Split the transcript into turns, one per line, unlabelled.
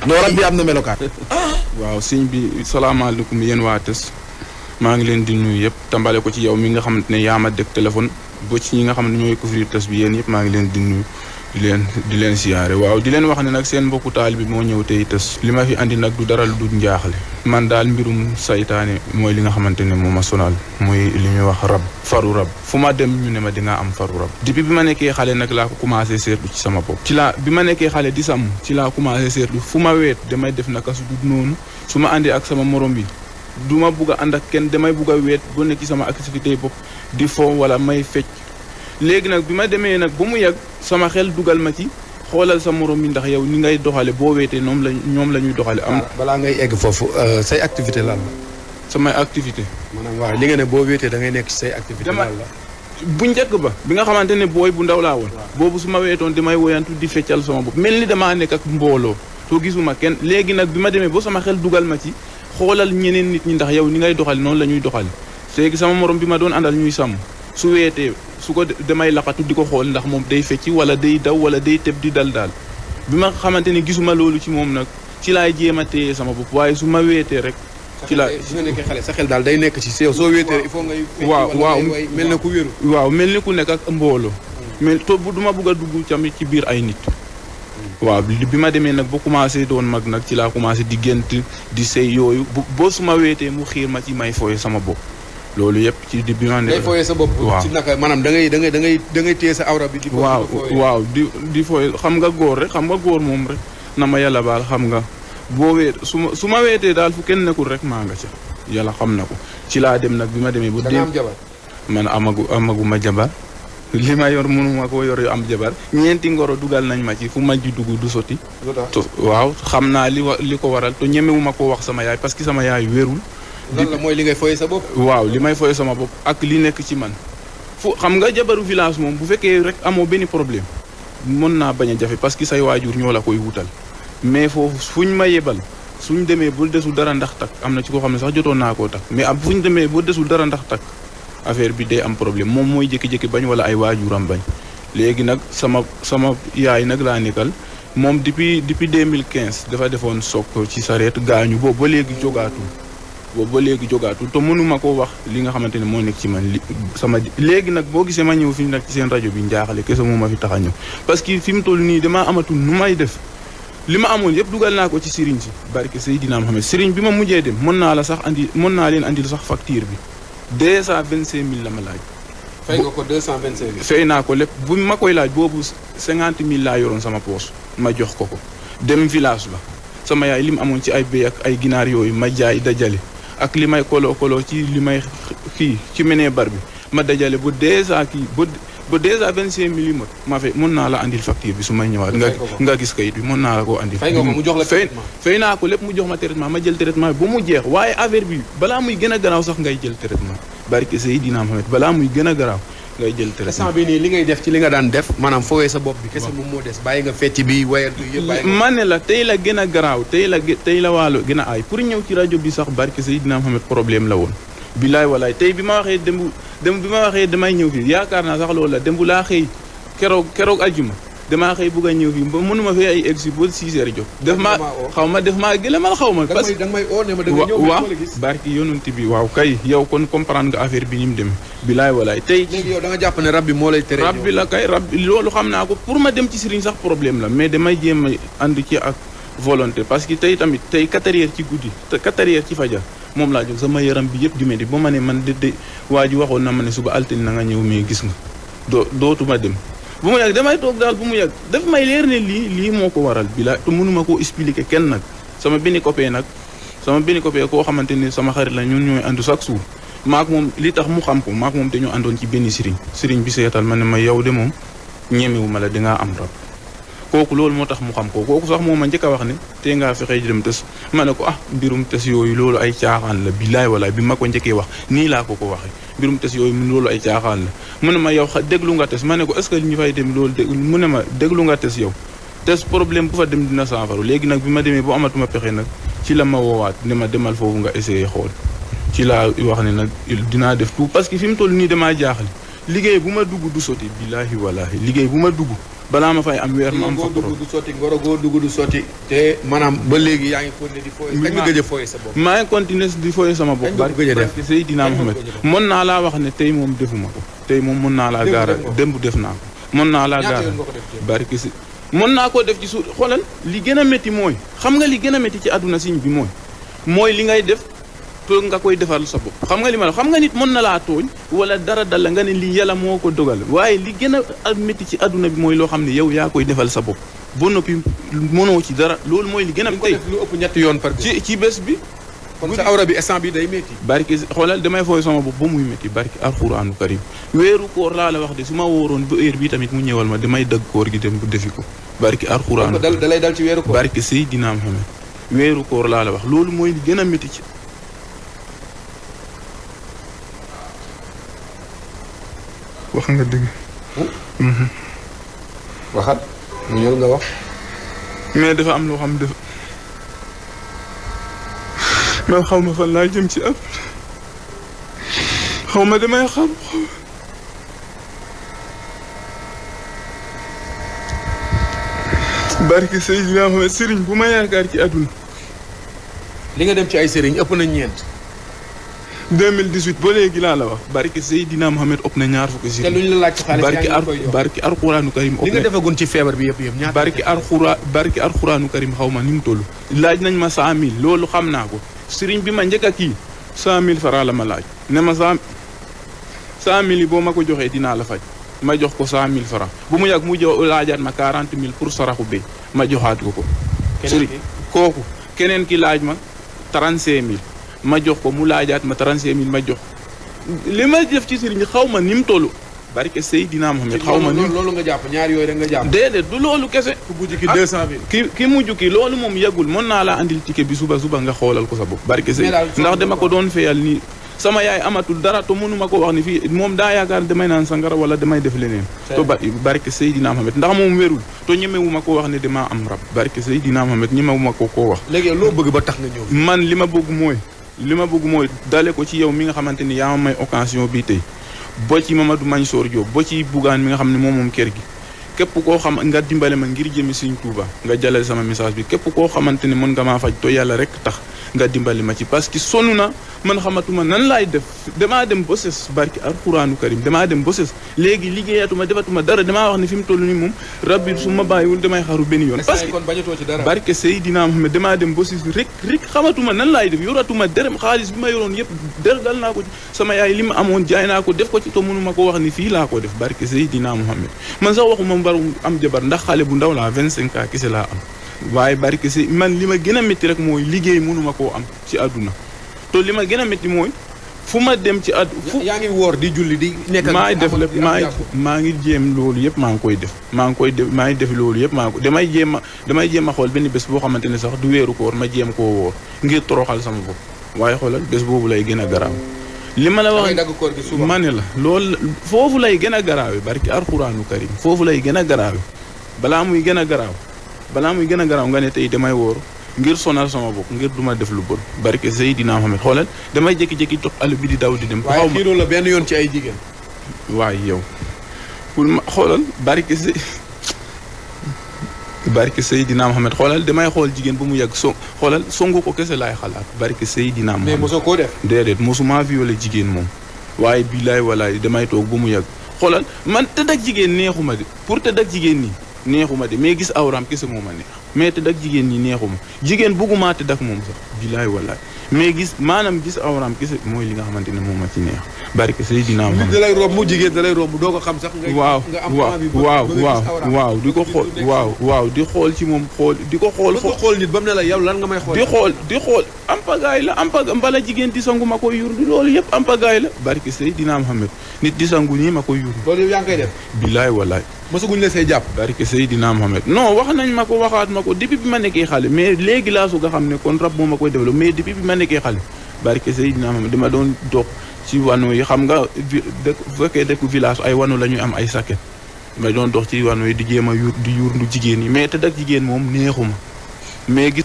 non rab bi am na melokaan.
waaw sëñ bi salaamaaleykum yéen waa Tës maa ngi leen di nuyu yëpp tàmbale ko ci yow mi nga xamante ne yaa ma dégg téléphone ba ci ñi nga xam ne ñooy couvrir Tës bi yéen yëpp maa ngi leen di nuyu di leen siyaare waaw di leen wax ne nag seen mbokku taal bi moo ñëw tey Tës li ma fi andi nag du dara lu du njaaxle man daal mbirum saytaane mooy li nga xamante ne moo ma sonal mooy li ñuy wax rab faru rab fu ma dem ñu ne ma di nga am faru rab depuis bi ma nekkee xale nag laa ko commencé seetlu ci sama bopp bi ma nekkee xale di sàmm ci laa commencé seetlu fu ma weet damay def naka su dul noonu su ma àndee ak sama morom bi du ma bugg a ànd ak kenn damay bugg a weet bu nekk ci sama activité bopp di fo wala may fecc léegi nag bi ma demee nag ba mu yàgg sama xel dugal ma ci xoolal sa morom mi ndax yow ni ngay doxale boo weetee ñoom la ñuy doxale am
balaa ngay egg foofu say activité lan la
samay activité
maanaam waaw li nga ne boo weetee da ngay nekk ci say activité lan la
bu njëkk ba bi nga xamante ne booy bu ndaw laa woon boobu su ma weetoon damay woyantu di feccal sama bopp mel ni damaa nekk ak mbooloo soo gisuma kenn léegi nag bi ma demee ba sama xel dugal ma ci xoolal ñeneen nit ñi ndax yow ni ngay doxale noonu la ñuy doxale léegi sama morom bi ma doon àndal ñuy sàmm su weetee su ko damay laqatu di ko xool ndax moom day fecci wala day daw wala day tëb di dal daal bi ma xamante ne gisuma loolu ci moom nag ci laay jéem a téye sama bopp waaye su ma weetee rek ci la
su nga nekkee xale sa xel daal day nekk ci sew soo weetee il faut ngay
waaw
mel na ku wéru
waaw mel ni ku nekk ak mbooloo mais to du ma bugg a dugg tamit ci biir ay nit waaw bi ma demee nag ba commencé doon mag nag ci laa commencé di gént di sëy yooyu boo su ma weetee mu xiir ma ci may fooye sama bopp loolu yëpp ci di bi ma ne.
day fooyee sa bopp.
waaw
ci naka maanaam da ngay téye sa awra bi.
waaw di fooyee xam nga góor rek xam nga góor moom rek na ma yàlla baal xam nga boo weet su ma weetee daal fu kenn nekkul rek maa nga ca yàlla xam na ko ci laa dem nag bi ma demee.
da nga am jabar
man amaguma jabar li ma yor mënuma koo yor yu am jabar ñeenti ngoro dugal nañ ma ci fu ma ji dugg du sotti. waaw xam naa li ko waral te ñemewuma koo wax sama yaay parce que sama yaay wérul.
lan la mooy li ngay foyee sa bopp.
waaw li may foyee sama bopp ak li nekk ci man fu xam nga jabaru village moom bu fekkee rek amoo benn problème mën naa bañ a jafe parce que say waajur ñoo la koy wutal mais foofu fuñ ma yebal suñ demee bu desul dara ndax takk am na ci koo xam ne sax jotoon naa koo takk mais am fuñ demee bu desul dara ndax takk affaire bi day am problème moom mooy jékki-jékki bañ wala ay waajuram bañ léegi nag sama yaay nag laa nekkal moom depuis 2015 dafa defoon soog ci sareet gaañu boobu ba léegi jógaatul te mënuma koo wax li nga xamante ne moo nekk ci man léegi nag boo gisee ma ñëw fi nag ci seen rajo bi njaaxale kese moo ma fi tax a ñëw parce que fi mu toll nii damaa amatul nu may def li ma amoon yëpp dugal naa ko ci sëriñ si barke Seydina Mohamed sëriñ bi ma mujjee dem mën naa leen andil sax facture bi 225 000 la ma laaj.
fay nga ko 225 000.
fay naa ko lépp bu ma koy laaj boobu 50 000 laa yoroon sama poos ma jox ko dem village ba sama yaay li mu amoon ci ay béy ak ay ginaar yooyu ma jaay dajale ak li may koloo ci li may ci menee bar bi ma dajale ba déjà 25 000 yi ma fay mën naa la andil facture bi su may ñëwaat nga gis kayit bi mën naa la koo andil.
fay nga ko mu jox la traitement
fay naa ko lépp mu jox ma traitement ma jël traitement bi ba mu jeex waaye affaire bi balaa muy gën a garaaw sax ngay jël traitement barke Seydina Mohamed balaa muy gën a garaaw ngay jël traitement.
instant bi nii li ngay def ci li nga daan def maanaam fowee sa bopp bi kese moom moo des bàyyi nga fecc bi wayantu yëpp
ma ne la tey la gën a garaaw tey la waalo gën a aay pour ñëw ci rajo bi sax barke Seydina Mohamed problème la woon bilaay walaay tey bi ma waxee démb bi ma waxee damay ñëw fii yaakaar naa sax loolu la démb laa xëy keroog aljuma damaa xëy bugg a ñëw fii ba mënuma fee ay egg si ba 6 heures jot def maa gëlëmal xaw ma parce que
da nga may oo ne ma da nga ñëw
waaw barki yonent bi waaw kay yow kon comprendre nga affaire bi ni mu demee bilaay walaay tey
léegi yow da nga jàpp ne rab bi moo lay tere
rab bi la kay rab bi loolu xam naa ko pour ma dem ci sëriñ sax problème la mais damay jéem a ànd ci ak volonté parce que tey tamit 4 heures ci guddi te 4 heures ci fajar moom laa jóg sama yaram bi yëpp di metti ba ma ne man de waa ji waxoon na ma ne suba altine na nga ñëw mais gis nga dootuma dem bu mu yàgg damay toog daal bu mu yàgg daf may leer ne lii moo ko waral bi la te mënuma koo expliquer kenn nag sama benn copain koo xamante ni sama xarit la ñun ñooy ànd chaque jour maak moom li tax mu xam ko maak moom dañoo àndoon ci benn sëriñ bi seetal ma ne ma yow de moom ñemewu ma la dangaa am rab kooku loolu moo tax mu xam ko kooku sax moo ma njëkk a wax ne tey ngaa fexee dem tës ma ne ko mbirum tës yooyu loolu ay caaxaan la bilaay walaay bi ma ko njëkkee wax nii laa ko waxee mbirum tës yooyu loolu ay caaxaan la mu ne ma yow déglu nga tës ma ne ko est-ce que ñu fay dem loolu mu ne ma déglu nga tës yow tës problème bu fa dem dina saafaru léegi nag bi ma demee bu amatuma pexe nag ci la ma woowaat ne ma demal foofu nga essayé xool ci laa wax ne nag dinaa def tout parce que fi mu toll nii damaa jaaxle liggéey bu ma dugg du sotti billaahi wallaahi liggéey bu ma dugg balaa ma fay am weer ma am fa
dugg du sotti ngoro goo dugg du sotti te maanaam ba léegi yaa ngi continuer di fooye kañ nga gëj a fooye sa bopp
maa ngi continuer di fooye sama bopp barke Seydina Muhammad mën naa laa wax ne tey moom defuma ko tey moom mën naa laa gaara démb def naa ko mën naa laa gaara barke si mën naa koo def ci suuf xoolal li gën a métti mooy xam nga li gën a métti ci àdduna siñ bi mooy li ngay def to nga koy defal sa bopp xam nga li ma la xam nga nit mën na laa tooñ wala dara dal nga ne li yàlla moo ko dogal waaye li gën a métti ci àdduna bi mooy loo xam ne yow yaa koy defal sa bopp ba noppi mënoo ci dara loolu mooy li gën a tey
lu ëpp ñetti yoon par
ci bés bi
kon sa awra bi instant bi day métti
barki xoolal damay fooy sama bopp ba muy métti barki alxuraanu karim weeru koor laa la wax de su ma wóoroon ba heure bi tamit mu ñëwal ma damay dagg koor gi dem bu defi ko barki alxuraanu
dalay dal ci weeru koor
barki Seydina Muhammad weeru koor laa la wax loolu mooy li gën a métti ci wax nga dëgg
waxat mu ñëw nga wax
mais dafa am loo xam dafa man xaw ma fan laa jëm ci ab xaw ma damay xam barke Seydina Muhammad sëriñ bu ma yaakaar ci àdduna
li nga dem ci ay sëriñ ëpp na ñeent
2018 ba léegi laa la wax barke Seydina Muhammad ëpp na ñaar fukki sëriñ
te luñ la laaj ci xaalis
barke alxuraanu karim
li nga defagun ci feebar bi yëpp ñaar
barke alxuraanu karim xaw ma ni mu toll laaj nañ ma 100000 loolu xam naa ko sëriñ bi ma njëkk a kii 100000 francs la ma laaj ne ma 100000 yi boo ma ko joxee dinaa la faj ma jox ko 100000 francs bu mu yàgg mu laajaat ma 40000 pour saraxu be ma joxaat ko sëriñ kooku keneen ki laaj ma 35000 ma jox ko mu laajaat ma 35000 ma jox li ma def ci sëriñ xaw ma ni mu toll barke Seydina Muhammad xaw ma ni
loolu nga jàpp ñaar yooyu rek nga jàpp
déedéet du loolu kese
ku mujj ki 200000
ki mujj ki loolu moom yàggul mën naa laa andil ticket bi suba nga xoolal ko sa bopp barke Seydina ndax dama ko doon feyal nii sama yaay amatul dara to mënuma ko wax ni fii moom daa yaakaar damay naan sangara wala damay def leneen to barke Seydina Muhammad ndax moom wérul to ñemewuma ko wax ne damaa am rab barke Seydina Muhammad ñemewuma ko koo wax
léegi loo bëgg ba tax nga ñëw
man li ma bëgg mooy dale ko ci yow mi nga xamante ni yaa ma may occasion bii tey ba ci Mamadou Mansour Diop ba ci Bougane mi nga xam ne moom kër gi képp koo xam nga dimbale ma ngir jëmi Sëriñ Tuuba nga jàllale sama message bi képp koo xamante ne mën nga maa faj to yàlla rek tax nga dimbali ma ci parce que sonn na man xamatuma nan laay def damaa dem ba ses barki alxuraanu karim damaa dem ba ses léegi liggéeyatuma defatuma dara damaa wax ne fi mu toll nii moom rabbi su ma bàyyiwul damay xaru benn yoon parce que
kon bañatoo ci dara
barke Seydina Muhammad damaa dem ba ses rek xamatuma nan laay def yoratuma dërëm xaalis bi ma yoroon yëpp dal naa ko ci sama yaay li ma amoon jaay naa ko def ko ci to mënuma ko wax ni fii laa ko def barke Seydina Muhammad man sax waxuma mbaru am jabar ndax xale bu ndaw laa 25 ans kese laa am waaye barke si man li ma gën a métti rek mooy liggéey mënuma koo am ci àdduna to li ma gën a métti mooy fu ma dem ci àdduna
yaa ngi woor di julli di nekk
maa ngi def lépp maa ngi jéem loolu yëpp maa ngi def loolu yëpp damay jéem a xool benn bés boo xamante ne sax du weeru koor ma jéem koo woor ngir toroxal sama bopp waaye xoolal bés boobu lay gën a garaaw li ma la wax ma ne la loolu foofu lay gën a garaawe barki alxuraanu karim foofu lay gën a garaawe balaa muy gën a garaaw nga ne tey damay wóor ngir sonal sama bopp ngir duma def lu bon barke Seydina Muhammad xoolal damay jékki-jékki topp àll bi di daw di dem.
waaye kii la benn yoon ci ay jigéen.
waaye yow pour ma xoolal barke Seydina Muhammad xoolal damay xool jigéen bu mu yàgg xoolal songu ko kese laay xalaat barke Seydina Muhammad.
mais mosoo koo def.
déedéet mosuma violé jigéen moom waaye billaay walaay damay toog bu mu yàgg xoolal man tëdd ak jigéen neexuma de pour tëdd ak jigéen nii. neexuma de mais gis awram kese moo ma neex mais tëdd ak jigéen ñi neexuma jigéen bëgguma tëdd ak moom sax bilaay wallaay mais maanaam gis awram kese mooy li nga xamante ne moo ma ci neex barke Seydina Muhammad
da lay romb jigéen da lay romb doo ko xam sax
waaw di ko xool waaw di xool ci moom di ko xool
nit ba mu ne la yow lan nga may
xool di xool ampagaay la mbala jigéen di sangu ma koy yurdu loolu yëpp ampagaay la barke Seydina Muhammad nit di sangu nii ma koy yurdu
loolu yaa ngi koy def
bilaay wallaay
mosaguñ la say jàpp
barke Seydina Muhammad non wax nañ ma ko waxaat ma ko depuis bi ma nekkee xale mais léegi laa su nga xam ne kon rab moo ma koy développé mais depuis bi ma nekkee xale barke Seydina Muhammad dama doon dox ci wano yi xam nga dëkk bu fekkee dëkku village ay wano la ñuy am ay saket ma doon dox ci wano yi di jéem a yurdu jigéen yi mais te dak jigéen moom neexuma mais gis